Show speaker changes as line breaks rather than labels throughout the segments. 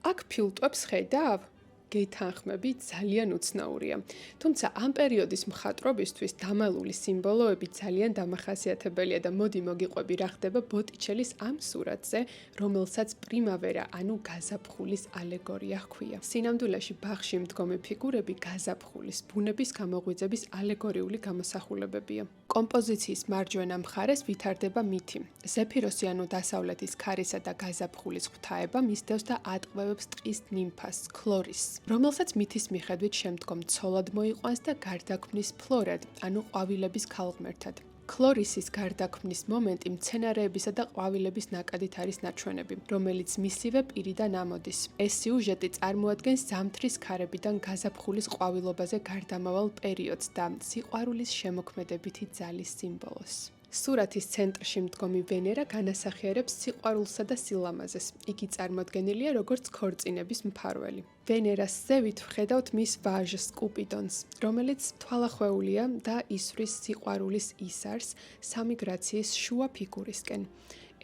აქ ფილტვებს ხედავ? გეთანხმები ძალიან უცნაურია. თუმცა ამ პერიოდის მხატვრობისთვის დამალული სიმბოლოები ძალიან დამახასიათებელია და მოდი მოგიყვები რა ხდება ბოტიჩელის ამ სურათზე, რომელსაც პრიმავერა, ანუ გაზაფხულის ალეგორია ჰქვია. სინამდვილეში ბაღში მდგომი ფიგურები გაზაფხულის, ბუნების გამოღვიძების ალეგორიული გამოსახულებებია. კომპოზიციის მარჯვენა მხარეს ვითარდება მითი. ზეფიროსი, ანუ დასავლეთის ქარისა და გაზაფხულის ღვთაება მისდევს და ატყვევებს ტყის ნიმფას, ქლორისს, რომელსაც მითის მიხედვით შემდგომ ცოლად მოიყვანს და გარდაქმნის ფლორად, ანუ ყვავილების ქალღმერთად. ქლორისის გარდაქმნის მომენტი მცენარეებისა და ყვავილების ნაკადით არის ნაჩვენები, რომელიც მისივე პირიდან ამოდის. ეს სიუჟეტი წარმოადგენს ზამთრის ქარებიდან გაზაფხულის ყვავილობაზე გარდამავალ პერიოდს და სიყვარულის შემოქმედებითი ძალის სიმბოლოს. სურათის ცენტრში მდგომი ვენერა განასახიერებს სიყვარულსა და სილამაზეს. იგი წარმოდგენილია როგორც ქორწინების მფარველი. ვენერას ზევით ვხედავთ მის ვაჟს კუპიდონს, რომელიც თვალახვეულია და ისვრის სიყვარულის ისარს სამი გრაციის შუა ფიგურისკენ.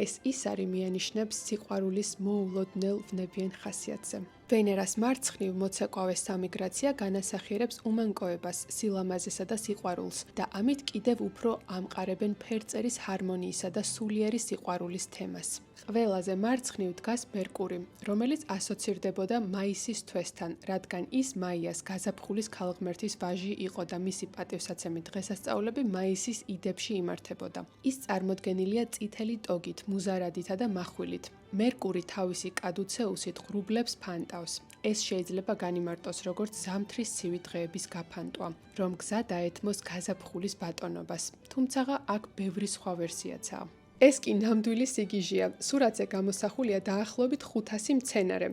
ეს ისარი მიანიშნებს სიყვარულის მოულოდნელ ვნებიან ხასიათზე. ვენერას მარცხნივ მოცეკვავე სამი გრაცია განასახიერებს უმანკოებას, სილამაზესა და სიყვარულს და ამით კიდევ უფრო ამყარებენ ფერწერის ჰარმონიისა და სულიერი სიყვარულის თემას. ყველაზე მარცხნივ დგას მერკური, რომელიც ასოცირდებოდა მაისის თვესთან, რადგან ის მაიას გაზაფხულის ქალღმერთის ვაჟი იყო და მისი პატივსაცემი დღესასწაულები მაისის იდებში იმართებოდა. ის წარმოდგენილია წითელი ტოგით, მუზარადითა და מחვილით. მერკური თავისი კადუცეუსით ღრუბლებს ფანტავს. ეს შეიძლება განიმარტოს როგორც ზამთრის ცივი დღეების გაფანტვა, რომ გზა დაეთმოს გაზაფხულის ბატონობას, თუმცა აქ ბევრი სხვა ვერსიაცაა. ეს კი ნამდვილი სიგიჟეა. სურათზე გამოსახულია დაახლოებით 500 მცენარე,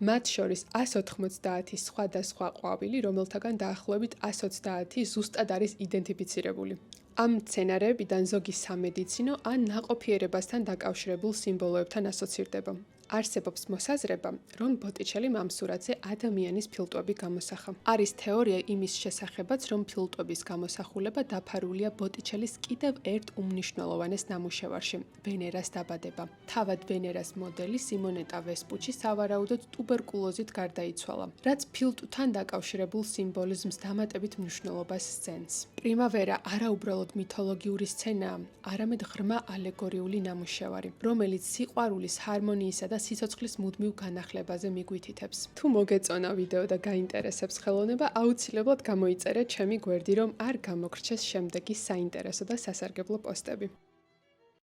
მათ შორის 190 სხვადასხვა ყვავილი, რომელთაგან დაახლოებით 130 ზუსტად არის იდენტიფიცირებული. ამ მცენარეებიდან ზოგი სამედიცინო ან ნაყოფიერებასთან დაკავშირებულ სიმბოლოებთან ასოცირდება. არსებობს მოსაზრება, რომ ბოტიჩელიმ ამ სურათზე ადამიანის ფილტვები გამოსახა. არის თეორია იმის შესახებაც, რომ ფილტვების გამოსახულება დაფარულია ბოტიჩელის კიდევ ერთ უმნიშვნელოვანეს ნამუშევარში, ვენერას დაბადება. თავად ვენერას მოდელი სიმონეტა ვესპუჩი სავარაუდოდ ტუბერკულოზით გარდაიცვალა, რაც ფილტვთან დაკავშირებულ სიმბოლიზმს დამატებით მნიშვნელობას სცემს. პრიმავერა არაუბრალოდ მითოლოგიური სცენაა, არამედ ღრმა ალეგორიული ნამუშევარი, რომელიც სიყვარულის, ჰარმონიისა და სიცოცხლის მუდმივ განახლებაზე მიგვითითებს. თუ მოგეწონა ვიდეო და გაინტერესებს ხელოვნება, აუცილებლად გამოიწერე ჩემი გვერდი, რომ არ გამოგრჩეს შემდეგი საინტერესო და სასარგებლო პოსტები.